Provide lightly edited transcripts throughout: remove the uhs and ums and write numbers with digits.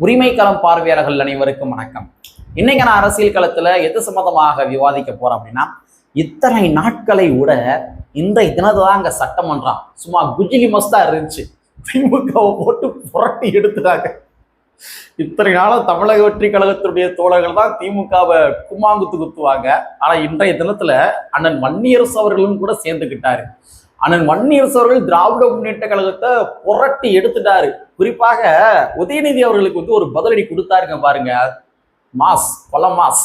உரிமை களம் பார்வையாளர்கள் அனைவருக்கும் வணக்கம். இன்னைக்கு நான் அரசியல் களத்துல எது சம்பந்தமாக விவாதிக்க போறேன் அப்படின்னா, இத்தனை நாட்களை விட இன்றைய தினத்தான் அங்க சட்டமன்றம் சும்மா குஜிலி மஸ்தா இருந்துச்சு. திமுகவை போட்டு புரட்டி எடுத்துட்டாங்க. இத்தனை நாளும் தமிழக வெற்றி கழகத்தினுடைய தோழர்கள் தான் திமுகவை குமாங்குத்து குத்துவாங்க. ஆனா இன்றைய தினத்துல அண்ணன் வன்னியரசு அவர்களும் கூட சேர்ந்துக்கிட்டாரு. அண்ணன் வன்னியரசு அவர்கள் திராவிட முன்னேற்ற கழகத்தை புரட்டி எடுத்துட்டாரு. குறிப்பாக உதயநிதி அவர்களுக்கு ஒரு பதிலடி கொடுத்தாருங்க பாருங்க. மாஸ், பல மாஸ்.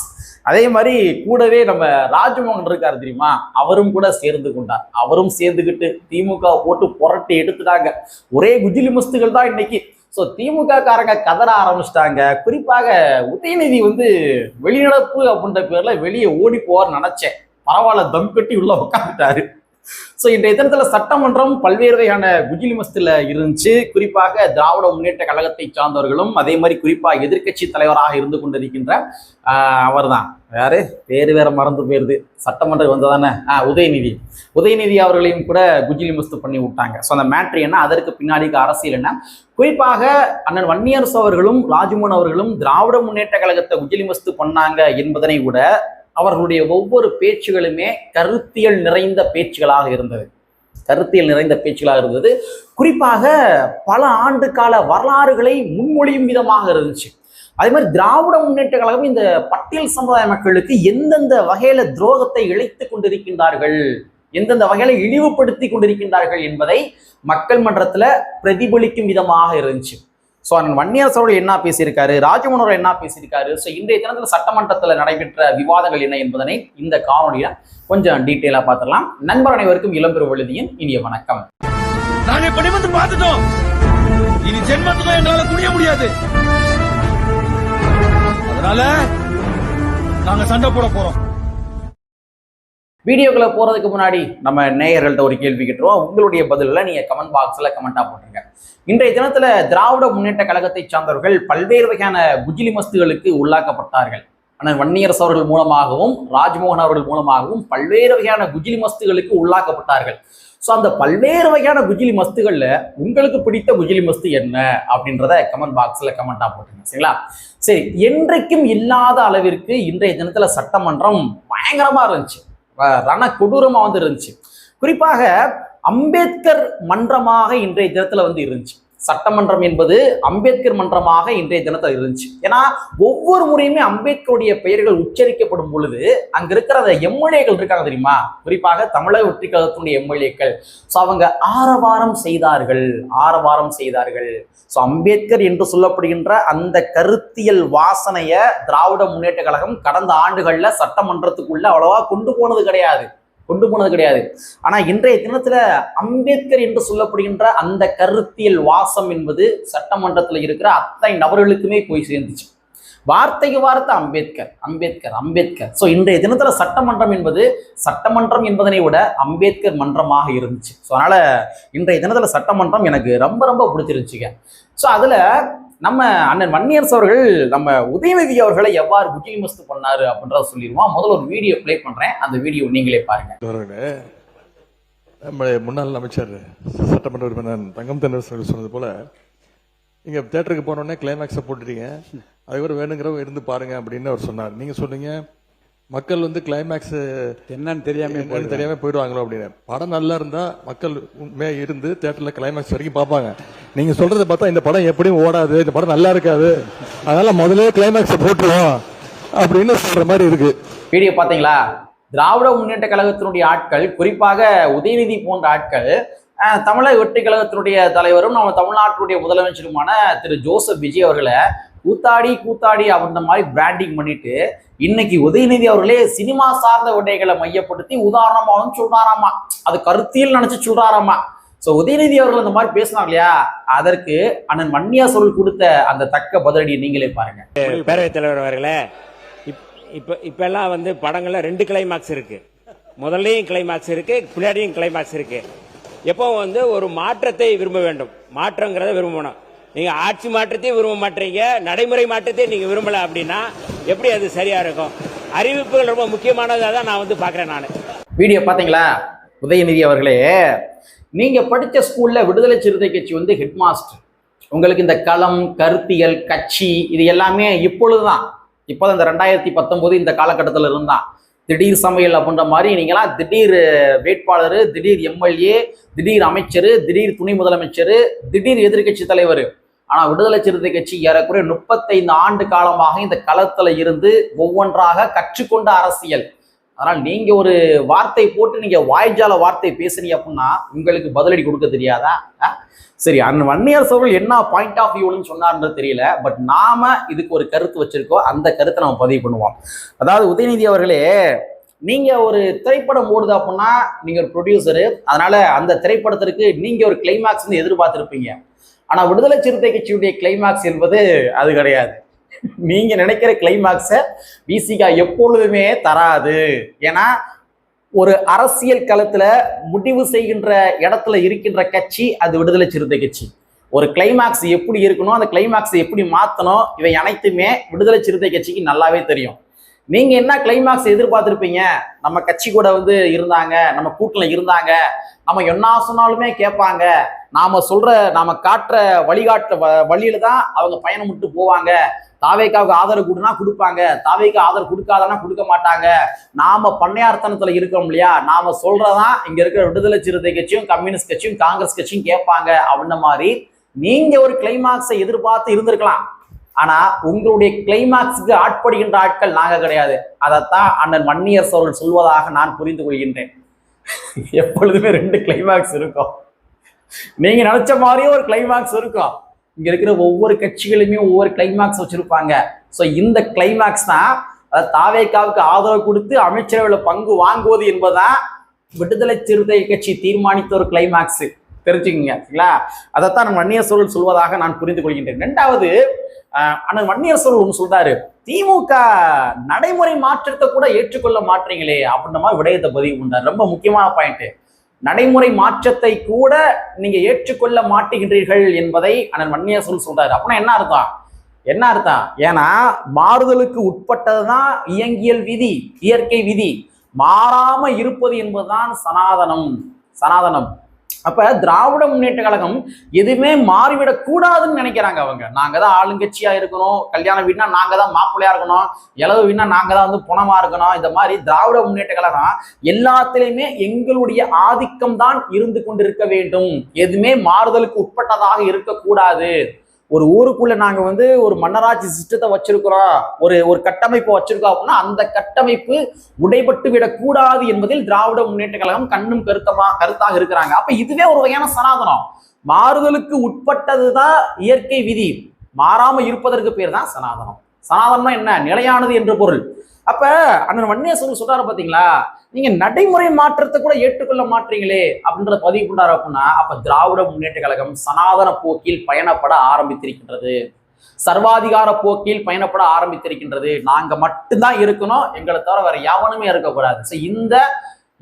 அதே மாதிரி கூடவே நம்ம ராஜ்மோகன் இருக்காரு தெரியுமா, அவரும் கூட சேர்ந்து கொண்டார். அவரும் சேர்ந்துக்கிட்டு திமுக போட்டு புரட்டி எடுத்துட்டாங்க. ஒரே குஜிலி மஸ்துகள் தான் இன்னைக்கு. ஸோ திமுக காரங்க கதற ஆரம்பிச்சிட்டாங்க. குறிப்பாக உதயநிதி வெளிநடப்பு அப்படின்ற பேர்ல வெளியே ஓடி போவார் நினைச்சேன். பரவாயில்ல, தம் கட்டி உள்ள உட்காந்துட்டாரு. ஸோ இன்றைய தினத்துல சட்டமன்றம் பல்வேறு வகையான குஜிலி மஸ்துல இருந்துச்சு. குறிப்பாக திராவிட முன்னேற்ற கழகத்தை சார்ந்தவர்களும் அதே மாதிரி குறிப்பாக எதிர்கட்சி தலைவராக இருந்து கொண்டிருக்கின்ற அவர் தான், யாரு பேரு வேற மறந்து போயிருது, சட்டமன்றம் வந்ததானே, உதயநிதி அவர்களையும் கூட குஜிலி மஸ்து பண்ணி விட்டாங்க. ஸோ அந்த மேட்ரு என்ன, அதற்கு பின்னாடி அரசியல் என்ன, குறிப்பாக அண்ணன் வன்னியரசு அவர்களும் ராஜ்மோகன் அவர்களும் திராவிட முன்னேற்ற கழகத்தை குஜிலி மஸ்து பண்ணாங்க என்பதனை விட அவர்களுடைய ஒவ்வொரு பேச்சுகளுமே கருத்தியல் நிறைந்த பேச்சுகளாக இருந்தது. குறிப்பாக பல ஆண்டு கால வரலாறுகளை முன்மொழியும் விதமாக இருந்துச்சு. அதே மாதிரி திராவிட முன்னேற்ற கழகம் இந்த பட்டியல் சமுதாய மக்களுக்கு எந்தெந்த வகையில துரோகத்தை இழைத்துக் கொண்டிருக்கின்றார்கள், எந்தெந்த வகையில இழிவுபடுத்தி கொண்டிருக்கின்றார்கள் என்பதை மக்கள் மன்றத்துல பிரதிபலிக்கும் விதமாக இருந்துச்சு. ஸோ அண்ணன் வன்னியரசு அவர்கள் என்ன பேசியிருக்காரு, ராஜ்மோகன் அவர்கள் என்ன பேசியிருக்காரு, ஸோ இன்றைய தினத்தில் சட்டமன்றத்தில் நடைபெற்ற விவாதங்கள் என்ன என்பதனை இந்த காணொலியில கொஞ்சம் டீட்டெயிலா பார்த்துடலாம். நண்பர் அனைவருக்கும் இளம்பெரு வழுதியின் இனிய வணக்கம். நாங்க படிமத்து பார்த்துட்டோம், இனி ஜென்மத்துக்கும் எங்களால குடிய முடியாது. அதனால நாங்க சண்டை போட போறோம். வீடியோக்குள்ள போறதுக்கு முன்னாடி நம்ம நேயர்கள்ட்ட ஒரு கேள்வி கேட்டுருவோம். உங்களுடைய பதில நீங்க கமெண்ட் பாக்ஸ்ல கமெண்டா போட்டுருங்க. இன்றைய தினத்துல திராவிட முன்னேற்ற கழகத்தை சார்ந்தவர்கள் பல்வேறு வகையான குஜிலி மஸ்துகளுக்கு உள்ளாக்கப்பட்டார்கள். ஆனால் வன்னியரசு அவர்கள் மூலமாகவும் ராஜ்மோகன் அவர்கள் மூலமாகவும் பல்வேறு வகையான குஜிலி மஸ்துகளுக்கு உள்ளாக்கப்பட்டார்கள். ஸோ அந்த பல்வேறு வகையான குஜிலி மஸ்துகள்ல உங்களுக்கு பிடித்த குஜிலி மஸ்து என்ன அப்படின்றத கமெண்ட் பாக்ஸ்ல கமெண்டா போட்டுருங்க. சரிங்களா? சரி, என்றைக்கும் இல்லாத அளவிற்கு இன்றைய தினத்துல சட்டமன்றம் பயங்கரமா இருந்துச்சு, ரண கொடூரமா இருந்துச்சு. குறிப்பாக அம்பேத்கர் மன்றமாக இன்றைய தினத்துல இருந்துச்சு. சட்டமன்றம் என்பது அம்பேத்கர் மன்றமாக இன்றைய தினத்துல இருந்துச்சு. ஏன்னா ஒவ்வொரு முறையுமே அம்பேத்கருடைய பெயர்கள் உச்சரிக்கப்படும் பொழுது அங்க இருக்கிற எம்எல்ஏக்கள் இருக்காங்க தெரியுமா, குறிப்பாக தமிழக வெற்றி கழகத்தினுடைய எம்எல்ஏக்கள். ஸோ அவங்க ஆரவாரம் செய்தார்கள். ஸோ அம்பேத்கர் என்று சொல்லப்படுகின்ற அந்த கருத்தியல் வாசனைய திராவிட முன்னேற்ற கழகம் கடந்த ஆண்டுகள்ல சட்டமன்றத்துக்குள்ள அவ்வளவா கொண்டு போனது கிடையாது. ஆனா இன்றைய தினத்துல அம்பேத்கர் என்று சொல்லப்படுகின்ற அந்த கருத்தியல் வாசம் என்பது சட்டமன்றத்துல இருக்கிற அத்தனை நபர்களுக்குமே போய் சேர்ந்துச்சு. வார்த்தைக்கு வார்த்தை அம்பேத்கர். ஸோ இன்றைய தினத்துல சட்டமன்றம் என்பதனை விட அம்பேத்கர் மன்றமாக இருந்துச்சு. ஸோ அதனால இன்றைய தினத்துல சட்டமன்றம் எனக்கு ரொம்ப ரொம்ப பிடிச்சிருந்துச்சுங்க. ஸோ அதுல நம்ம அண்ணன் வன்னியரசு அவர்கள் நம்ம உதயநிதி அவர்களை எவ்வாறு குஜிலி மஸ்து பண்ணாரு அப்படின்றத சொல்லிடுவோம். முதல்ல ஒரு வீடியோ பிளே பண்றேன், அந்த வீடியோ நீங்களே பாருங்க. நம்முடைய முன்னாள் அமைச்சர் சட்டமன்ற உறுப்பினர் தங்கம் தென்னரசு சொன்னது போல, நீங்க தியேட்டருக்கு போனோடனே கிளைமேக்ஸை போட்டுட்டீங்க, அதுக்கப்புறம் வேணுங்கிறவங்க இருந்து பாருங்க அப்படின்னு அவர் சொன்னார். நீங்க சொன்னீங்க மக்கள் கிளைமேக்ஸ் என்னன்னு தெரியாம போயிடுவாங்களோ அப்படின்னு. படம் நல்லா இருந்தா மக்கள் உண்மையா இருந்து தியேட்டர்ல கிளைமேக்ஸ் வரைக்கும் பார்ப்பாங்க. நீங்க சொல்றதை பார்த்தா இந்த படம் எப்படியும் ஓடாது, இந்த படம் நல்லா இருக்காது, அதனால முதல்ல கிளைமேக்ஸ் போட்டுருவோம் அப்படின்னு சொல்ற மாதிரி இருக்கு. வீடியோ பாத்தீங்களா? திராவிட முன்னேற்ற கழகத்தினுடைய ஆட்கள், குறிப்பாக உதயநிதி போன்ற ஆட்கள், தமிழக வெற்றி கழகத்தினுடைய தலைவரும் நம்ம தமிழ்நாட்டுடைய முதலமைச்சருமான திரு ஜோசப் விஜய் அவர்களை கூத்தாடி அப்படின்ற மாதிரி பிராண்டிங் பண்ணிட்டு இன்னைக்கு உதயநிதி அவர்களே சினிமா சார்ந்த விடைகளை மையப்படுத்தி உதாரணமாகவும் சொல்றாராமா, அது கருத்தியல் நினைச்சு சொல்றாராமா. ஸோ உதயநிதி அவர்கள் அந்த மாதிரி பேசினாங்க இல்லையா, அதற்கு அண்ணன் வன்னியரசு அவர்கள் கொடுத்த அந்த தக்க பதிலடி நீங்களே பாருங்க. பேரவைத் தலைவர் அவர்களே, இப்ப எல்லாம் படங்கள்ல 2 கிளைமாக்ஸ் இருக்கு. முதல்லையும் கிளைமாக்ஸ் இருக்கு, பின்னாடியும் கிளைமாக்ஸ் இருக்கு. எப்போ ஒரு மாற்றத்தை விரும்ப வேண்டும், மாற்றங்கிறத விரும்பணும். நீங்க ஆட்சி மாற்றத்தையும் விரும்ப மாட்டீங்க, நடைமுறை மாற்றத்தையும் நீங்க விரும்பல அப்படின்னா எப்படி அது சரியா இருக்கும்? அறிவிப்புகள் ரொம்ப முக்கியமானதாக தான் நான் பாக்குறேன். நான் வீடியோ பாத்தீங்களா? உதயநிதி அவர்களே, நீங்க படிச்ச ஸ்கூல்ல விடுதலை சிறுத்தை கட்சி ஹெட் மாஸ்டர், உங்களுக்கு இந்த களம், கருத்தியல், கட்சி இது எல்லாமே இப்பொழுதுதான், இப்போதான் இந்த 2019 இந்த காலகட்டத்தில் இருந்தான். திடீர் சமையல் அப்படின்ற மாதிரி நீங்களாம் திடீர் வேட்பாளர், திடீர் எம்எல்ஏ, திடீர் அமைச்சர், திடீர் துணை முதலமைச்சர், திடீர் எதிர்கட்சி தலைவர். ஆனா விடுதலை சிறுத்தை கட்சி ஏறக்குறைய 35 ஆண்டு காலமாக இந்த களத்துல இருந்து ஒவ்வொன்றாக கற்றுக்கொண்ட அரசியல். அதனால் நீங்க ஒரு வார்த்தை போட்டு நீங்க வாய்ஜால வார்த்தை பேசுறீங்க அப்படின்னா உங்களுக்கு பதிலடி கொடுக்க தெரியாதா? சரி, அண்ணன் வன்னியரசு அவர்கள் என்ன பாயிண்ட் ஆஃப் வியூன்னு சொன்னார்ன்றது தெரியல. பட் நாம இதுக்கு ஒரு கருத்து வச்சிருக்கோம், அந்த கருத்தை நம்ம பதிவு பண்ணுவோம். அதாவது உதயநிதி அவர்களே, நீங்க ஒரு திரைப்படம் ஓடுது அப்படின்னா நீங்க ஒரு ப்ரொடியூசரு, அதனால அந்த திரைப்படத்திற்கு நீங்க ஒரு கிளைமேக்ஸ் எதிர்பார்த்திருப்பீங்க. ஆனா விடுதலை சிறுத்தை கட்சியுடைய கிளைமேக்ஸ் என்பது அது கிடையாது. நீங்க நினைக்கிற கிளைமேக்ஸை விசிகா எப்பொழுதுமே தராது. ஏன்னா ஒரு அரசியல் களத்துல முடிவு செய்கின்ற இடத்துல இருக்கின்ற கட்சி அது விடுதலை சிறுத்தை கட்சி. ஒரு கிளைமேக்ஸ் எப்படி இருக்கணும், அந்த கிளைமேக்ஸை எப்படி மாற்றணும், இவை அனைத்துமே விடுதலை சிறுத்தை கட்சிக்கு நல்லாவே தெரியும். நீங்க என்ன கிளைமேக்ஸ் எதிர்பார்த்திருப்பீங்க? நம்ம கட்சி கூட இருந்தாங்க, நம்ம கூட்டல இருந்தாங்க, நம்ம என்ன சொன்னாலுமே கேட்பாங்க, நாம காட்டுற வழியில தான் அவங்க பயணம் விட்டு போவாங்க, தாவேக்காவுக்கு ஆதரவு கொடுனா கொடுப்பாங்க, தாவேக்கு ஆதரவு கொடுக்காதனா கொடுக்க மாட்டாங்க, நாம பண்ணையார்த்தனத்துல இருக்கோம் இல்லையா, நாம சொல்றதான் இங்க இருக்கிற விடுதலை சிறுத்தை கட்சியும் கம்யூனிஸ்ட் கட்சியும் காங்கிரஸ் கட்சியும் கேட்பாங்க அப்படின்ன மாதிரி நீங்க ஒரு கிளைமாக்ஸை எதிர்பார்த்து இருந்திருக்கலாம். ஆனா உங்களுடைய கிளைமாக்ஸுக்கு ஆட்படுகின்ற ஆட்கள் நாங்க கிடையாது. அதைத்தான் அண்ணன் வன்னியரசு அவர்கள் சொல்வதாக நான் புரிந்து கொள்கின்றேன். எப்பொழுதுமே 2 கிளைமாக்ஸ் இருக்கும். நீங்க நினைச்ச மாதிரியே ஒரு கிளைமாக்ஸ் இருக்கும். இங்க இருக்கிற ஒவ்வொரு கட்சிகளுமே ஒவ்வொரு கிளைமாக்ஸ் வச்சிருப்பாங்க. ஸோ இந்த கிளைமாக்ஸ் தான், அதாவது தாவேக்காவுக்கு ஆதரவு கொடுத்து அமைச்சரவையில் பங்கு வாங்குவது என்பதுதான் விடுதலை சிறுத்தை கட்சி தீர்மானித்த ஒரு கிளைமாக்ஸ். தெரிஞ்சுக்கங்க, சரிங்களா? அதைத்தான் நான் வன்னியரசு அவர்கள் சொல்வதாக நான் புரிந்து கொள்கின்றேன். 2வது, அண்ணன் வன்னியரசு அவர்கள் ஒன்று சொல்றாரு, திமுக நடைமுறை மாற்றத்தை கூட ஏற்றுக்கொள்ள மாட்டீங்களே அப்படின்ற மாதிரி விடயத்தை பதிவு பண்ணார். ரொம்ப முக்கியமான பாயிண்ட். நடைமுறை மாற்றத்தை கூட நீங்க ஏற்றுக்கொள்ள மாட்டுகின்றீர்கள் என்பதை அண்ணன் வன்னியரசு சொல்றாரு. அப்படின்னா என்ன அர்த்தம்? ஏன்னா மாறுதலுக்கு உட்பட்டதுதான் இயங்கியல் விதி, இயற்கை விதி. மாறாம இருப்பது என்பதுதான் சனாதனம். அப்ப திராவிட முன்னேற்ற கழகம் எதுவுமே மாறிவிடக் கூடாதுன்னு நினைக்கிறாங்க. அவங்க நாங்க தான் ஆளுங்கட்சியா இருக்கணும், கல்யாண வீடுனா நாங்க தான் மாப்பிள்ளையா இருக்கணும், இளவு வீடுனா நாங்க தான் புணமா இருக்கணும். இந்த மாதிரி திராவிட முன்னேற்ற கழகம் எல்லாத்திலையுமே எங்களுடைய ஆதிக்கம் தான் இருந்து கொண்டிருக்க வேண்டும், எதுவுமே மாறுதலுக்கு உட்பட்டதாக இருக்கக்கூடாது. ஒரு ஊருக்குள்ள நாங்க ஒரு மன்னராட்சி சிஸ்டத்தை வச்சிருக்கிறோம், ஒரு கட்டமைப்பு வச்சிருக்கோம் அப்படின்னா அந்த கட்டமைப்பு உடைபட்டு விடக்கூடாது என்பதில் திராவிட முன்னேற்ற கழகம் கண்ணும் கருத்தாக இருக்கிறாங்க. அப்ப இதுவே ஒரு வகையான சனாதனம். மாறுதலுக்கு உட்பட்டதுதான் இயற்கை விதி, மாறாம இருப்பதற்கு பேர் தான் சனாதனம். சனாதனம்னா என்ன? நிலையானது என்று பொருள். அப்ப அண்ணன் வன்னியரசு சொல்றாரு பாத்தீங்களா, நீங்க நடைமுறை மாற்றத்தை கூட ஏற்றுக்கொள்ள மாட்டீங்களே அப்படின்றத பதிவு பண்ணாரு. அப்படின்னா அப்ப திராவிட முன்னேற்ற கழகம் சனாதன போக்கில் பயணப்பட ஆரம்பித்திருக்கின்றது, சர்வாதிகார போக்கில் பயணப்பட ஆரம்பித்திருக்கின்றது. நாங்க மட்டும்தான் இருக்கணும், எங்களை தவிர வேற எவனுமே இருக்கக்கூடாது.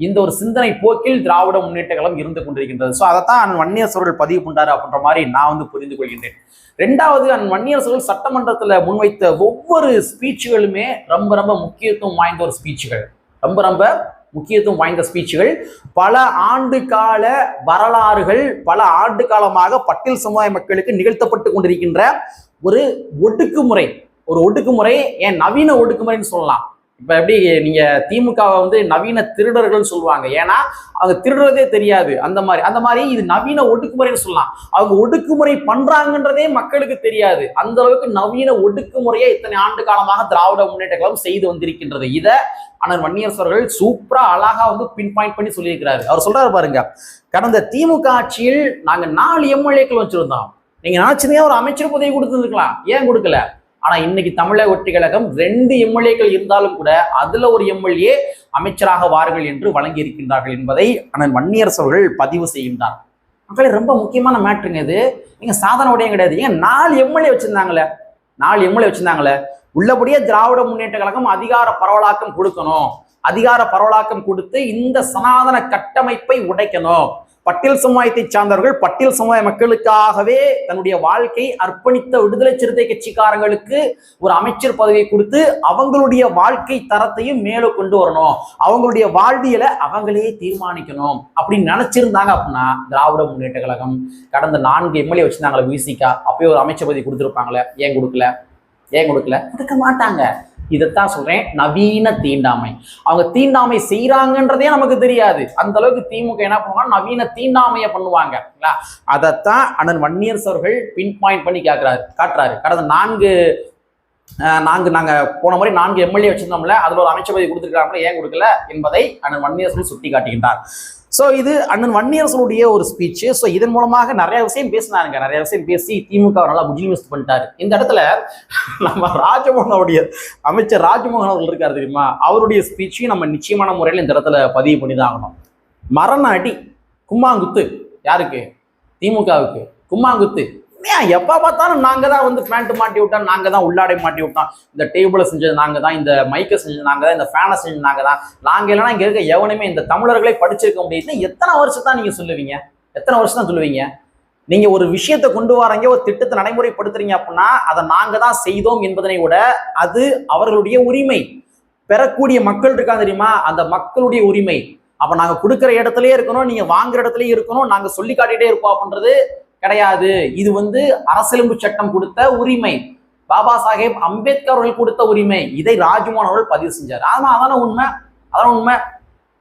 இந்த ஒரு சிந்தனை போக்கில் திராவிட முன்னேற்ற கழகம் இருந்து கொண்டிருக்கின்றது. ஸோ அதைத்தான் வன்னியரசு அவர்கள் பதிவு பண்ணாரு அப்படின்ற மாதிரி நான் புரிந்து கொள்கின்றேன். 2வது, வன்னியரசு அவர்கள் சட்டமன்றத்தில் முன்வைத்த ஒவ்வொரு ஸ்பீச்சுகளுமே ரொம்ப ரொம்ப முக்கியத்துவம் வாய்ந்த ஒரு ஸ்பீச்சுகள், ரொம்ப முக்கியத்துவம் வாய்ந்த ஸ்பீச்சுகள். பல ஆண்டு கால வரலாறுகள், பல ஆண்டு காலமாக பட்டியல் சமுதாய மக்களுக்கு நிகழ்த்தப்பட்டு கொண்டிருக்கின்ற ஒரு ஒடுக்குமுறை, ஏன் நவீன ஒடுக்குமுறைன்னு சொல்லலாம். இப்ப எப்படி நீங்க திமுகவை நவீன திருடர்கள் சொல்லுவாங்க, ஏன்னா அவங்க திருடுறதே தெரியாது. அந்த மாதிரி இது நவீன ஒடுக்குமுறைன்னு சொல்லலாம். அவங்க ஒடுக்குமுறை பண்றாங்கன்றதே மக்களுக்கு தெரியாது. அந்த அளவுக்கு நவீன ஒடுக்குமுறையை இத்தனை ஆண்டு காலமாக திராவிட முன்னேற்ற கழகம் செய்து வந்திருக்கின்றது. இதை அண்ணன் வன்னியரசு அவர்கள் சூப்பரா அழகா பின் பாயிண்ட் பண்ணி சொல்லியிருக்கிறாரு. அவர் சொல்றாரு பாருங்க, கடந்த திமுக ஆட்சியில் நாங்க 4 எம்எல்ஏக்கள் வச்சிருந்தோம், நீங்க நினைச்சதே ஒரு அமைச்சர் பதவி கொடுத்துருக்கலாம், ஏன் கொடுக்கல? ஆனா இன்னைக்கு தமிழக வெற்றி கழகம் 2 எம்எல்ஏக்கள் இருந்தாலும் கூட அதுல ஒரு எம்எல்ஏ அமைச்சராக வார்கள் என்று வழங்கி இருக்கின்றார்கள் என்பதை அண்ணன் வன்னியரசு அவர்கள் பதிவு செய்கின்றார். மக்களே, ரொம்ப முக்கியமான மேட்ருங்க இது. நீங்க சாதனை உடையும் கிடையாது. ஏன் 4 எம்எல்ஏ வச்சிருந்தாங்களே, உள்ளபடியே திராவிட முன்னேற்ற கழகம் அதிகார பரவலாக்கம் கொடுக்கணும், அதிகார பரவலாக்கம் கொடுத்து இந்த சனாதன கட்டமைப்பை உடைக்கணும், பட்டியல் சமுதாயத்தை சார்ந்தவர்கள் பட்டியல் சமுதாய மக்களுக்காகவே தன்னுடைய வாழ்க்கை அர்ப்பணித்த விடுதலை சிறுத்தை கட்சிக்காரங்களுக்கு ஒரு அமைச்சர் பதவியை கொடுத்து அவங்களுடைய வாழ்க்கை தரத்தையும் மேலே கொண்டு வரணும், அவங்களுடைய வாழ்வியலை அவங்களே தீர்மானிக்கணும் அப்படின்னு நினைச்சிருந்தாங்க அப்படின்னா திராவிட முன்னேற்ற கழகம் கடந்த 4 எம்எல்ஏ வச்சிருந்தாங்களே விசிகா, அப்பயே ஒரு அமைச்சர் பதவி கொடுத்துருப்பாங்களே, ஏன் கொடுக்கல கொடுக்க மாட்டாங்க. இதைத்தான் சொல்றேன், நவீன தீண்டாமை. அவங்க தீண்டாமை செய்யறாங்கன்றதே நமக்கு தெரியாது. அந்த அளவுக்கு திமுக என்ன பண்ணுவாங்க, நவீன தீண்டாமையை பண்ணுவாங்க. அதைத்தான் அண்ணன் வன்னியரசு அவர்கள் பின் பாயிண்ட் பண்ணி காட்டுறாரு. கடந்த நாங்க போன முறை 4 எம்எல்ஏ வச்சிருந்தோம்ல, அதுல ஒரு அமைச்சர் பதவி கொடுத்துருக்காங்களே, ஏன் கொடுக்கல என்பதை அண்ணன் வன்னியரசு சுட்டி காட்டுகின்றார். ஸோ இது அண்ணன் வன்னியரசனுடைய ஒரு ஸ்பீச். ஸோ இதன் மூலமாக நிறைய விஷயம் பேசினாருங்க, நிறைய விஷயம் பேசி திமுக நல்லா முஜிலிமிஸ்ட் பண்ணிட்டாரு. இந்த இடத்துல நம்ம ராஜமோகனுடைய அமைச்சர் ராஜமோகன் அவர்கள் இருக்காரு தெரியுமா, அவருடைய ஸ்பீச்சையும் நம்ம நிச்சயமான முறையில் இந்த இடத்துல பதிவு பண்ணி தான் ஆகணும். மரண அடி, கும்மாங்குத்து, யாருக்கு? திமுகவுக்கு கும்மாங்குத்து. எப்ப பார்த்தாலும் நாங்க தான் வந்து பேண்ட் மாட்டி விட்டோம், நாங்க தான் உள்ளாடை மாட்டி விட்டோம், இந்த டேபிளை செஞ்சது நாங்க தான், இந்த மைக்கை செஞ்சது நாங்க தான், இந்த ஃபேனை செஞ்சது நாங்க தான், நாங்க இல்லைன்னா இங்க இருக்க எவனுமே இந்த தமிழர்களை படிச்சிருக்க முடியுது. எத்தனை வருஷம் தான் நீங்க சொல்லுவீங்க? எத்தனை வருஷம் தான் சொல்லுவீங்க? நீங்க ஒரு விஷயத்தை கொண்டு வராங்க, ஒரு திட்டத்தை நடைமுறைப்படுத்துறீங்க அப்படின்னா அதை நாங்க தான் செய்தோம் என்பதனை விட அது அவர்களுடைய உரிமை. பெறக்கூடிய மக்கள் இருக்காங்க தெரியுமா, அந்த மக்களுடைய உரிமை. அப்ப நாங்க கொடுக்குற இடத்துலயே இருக்கணும், நீங்க வாங்குற இடத்துலயே இருக்கணும், நாங்க சொல்லி காட்டிட்டே இருப்போம் அப்படின்றது கிடையாது. இது வந்து அரசியலமைப்பு சட்டம் கொடுத்த உரிமை, பாபா சாஹேப் அம்பேத்கர் அவர்கள் கொடுத்த உரிமை. இதை ராஜ்மோகன் அவர்கள் பதிவு செஞ்சார். அதான உண்மை.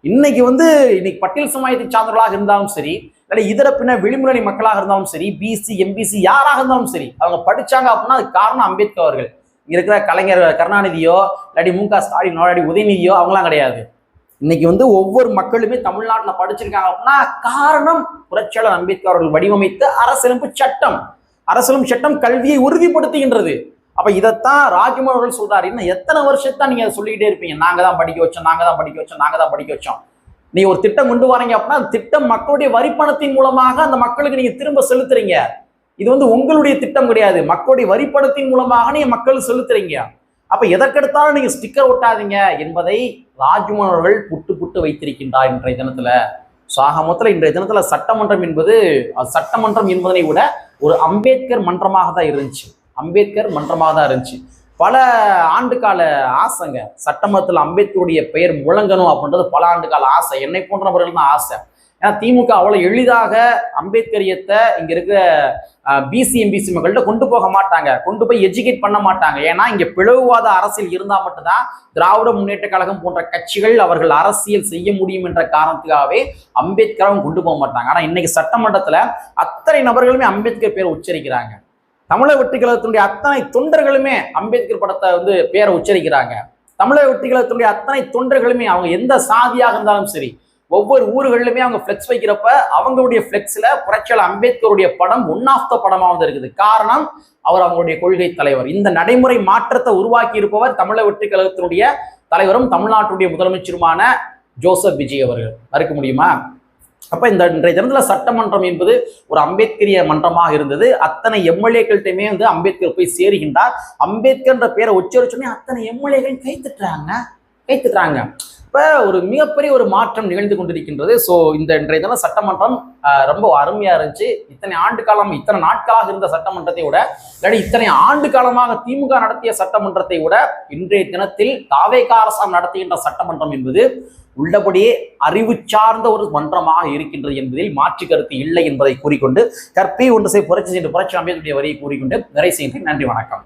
இன்னைக்கு பட்டியல் சமுதாயத்தை சார்ந்தவர்களாக இருந்தாலும் சரி, இல்லை இதர பின்ன விளிம்புநிலை மக்களாக இருந்தாலும் சரி, பிசி எம்பிசி யாராக இருந்தாலும் சரி, அவங்க படிச்சாங்க அப்படின்னா அதுக்கு காரணம் அம்பேத்கர் அவர்கள். இங்க இருக்கிற கலைஞர் கருணாநிதியோ இல்லாட்டி மு.க. ஸ்டாலினோ இல்லாட்டி உதயநிதியோ அவங்களாம் கிடையாது. இன்னைக்கு வந்து ஒவ்வொரு மக்களுமே தமிழ்நாட்டில் படிச்சிருக்காங்க அப்படின்னா காரணம் புரட்சியாளர் அம்பேத்கர் அவர்கள் வடிவமைத்த அரசியலமைப்பு சட்டம் கல்வியை உறுதிப்படுத்துகின்றது. அப்ப இதைத்தான் ராஜ்மோகன் அவர்கள் சொல்றாரு. இன்னும் எத்தனை வருஷத்தான் நீங்க சொல்லிக்கிட்டே இருப்பீங்க, நாங்க தான் படிக்க வச்சோம். நீ ஒரு திட்டம் கொண்டு வரீங்க அப்படின்னா அந்த திட்டம் மக்களுடைய வரிப்பணத்தின் மூலமாக அந்த மக்களுக்கு நீங்க திரும்ப செலுத்துறீங்க. இது வந்து உங்களுடைய திட்டம் கிடையாது, மக்களுடைய வரிப்பணத்தின் மூலமாக நீங்க மக்கள் செலுத்துறீங்க. அப்ப எதற்கெடுத்தாலும் நீங்க ஸ்டிக்கர் ஒட்டாதீங்க என்பதை ராஜ்மோகன் அவர்கள் புட்டு வைத்திருக்கின்றார் இன்றைய தினத்துல. மொத்தத்தில் இன்றைய தினத்துல சட்டமன்றம் என்பதனை விட ஒரு அம்பேத்கர் மன்றமாக தான் இருந்துச்சு. பல ஆண்டுகால ஆசைங்க, சட்டமன்றத்தில் அம்பேத்கருடைய பெயர் முழங்கணும் அப்படின்றது பல ஆண்டுகால ஆசை. என்னை போன்றவர்கள் தான் ஆசை. ஏன்னா திமுக அவ்வளவு எளிதாக அம்பேத்கரியத்தை இங்க இருக்கிற பிசி எம்பிசி மக்கள்கிட்ட கொண்டு போக மாட்டாங்க, கொண்டு போய் எஜுகேட் பண்ண மாட்டாங்க. ஏன்னா இங்க பிளவுவாத அரசியல் இருந்தா மட்டும்தான் திராவிட முன்னேற்ற கழகம் போன்ற கட்சிகள் அவர்கள் அரசியல் செய்ய முடியும் என்ற காரணத்துக்காகவே அம்பேத்கரும் கொண்டு போக மாட்டாங்க. ஆனா இன்னைக்கு சட்டமன்றத்துல அத்தனை நபர்களுமே அம்பேத்கர் பேரை உச்சரிக்கிறாங்க. தமிழக வெற்றி கழகத்தினுடைய அத்தனை தொண்டர்களுமே அம்பேத்கர் படத்தை வந்து பேரை உச்சரிக்கிறாங்க. தமிழக வெற்றி கழகத்தினுடைய அத்தனை தொண்டர்களுமே அவங்க எந்த சாதியாக இருந்தாலும் சரி, ஒவ்வொரு ஊர்களிலுமே அவங்க ஃபிளெக்ஸ் வைக்கிறப்ப அவங்களுடைய ஃபிளெக்ஸ்ல புரட்சியாளர் அம்பேத்கருடைய படம் ஒன் ஆஃப் த படமா வந்து இருக்குது. காரணம் அவர் அவங்களுடைய கொள்கை தலைவர். இந்த நடைமுறை மாற்றத்தை உருவாக்கி இருப்பவர் தமிழக வெற்றி கழகத்தினுடைய தலைவரும் தமிழ்நாட்டுடைய முதலமைச்சருமான ஜோசப் விஜய் அவர்கள். மறுக்க முடியுமா? அப்ப இன்றைய தினத்துல சட்டமன்றம் என்பது ஒரு அம்பேத்கரிய மன்றமாக இருந்தது. அத்தனை எம்எல்ஏக்கள்கிட்டயுமே வந்து அம்பேத்கர் போய் சேருகின்றார். அம்பேத்கர்ன்ற பேரை உச்சரிச்சோடனே அத்தனை எம்எல்ஏக்கள் கைத்துட்டாங்க. இப்ப ஒரு மிகப்பெரிய ஒரு மாற்றம் நிகழ்ந்து கொண்டிருக்கின்றது. ஸோ இன்றைய தினம் சட்டமன்றம் ரொம்ப அருமையா இருந்துச்சு. இத்தனை நாட்களாக இருந்த சட்டமன்றத்தை விட, இல்லாட்டி இத்தனை ஆண்டு காலமாக திமுக நடத்திய சட்டமன்றத்தை விட இன்றைய தினத்தில் தாவேகா அரசாங்கம் நடத்துகின்ற சட்டமன்றம் என்பது உள்ளபடியே அறிவு சார்ந்த ஒரு மன்றமாக இருக்கின்றது என்பதில் மாற்று கருத்து இல்லை என்பதை கூறிக்கொண்டு, கற்பி ஒன்று புரட்சி அம்பேத்கருடைய வரியை கூறிக்கொண்டு நிறைவு செய்கின்றேன். நன்றி, வணக்கம்.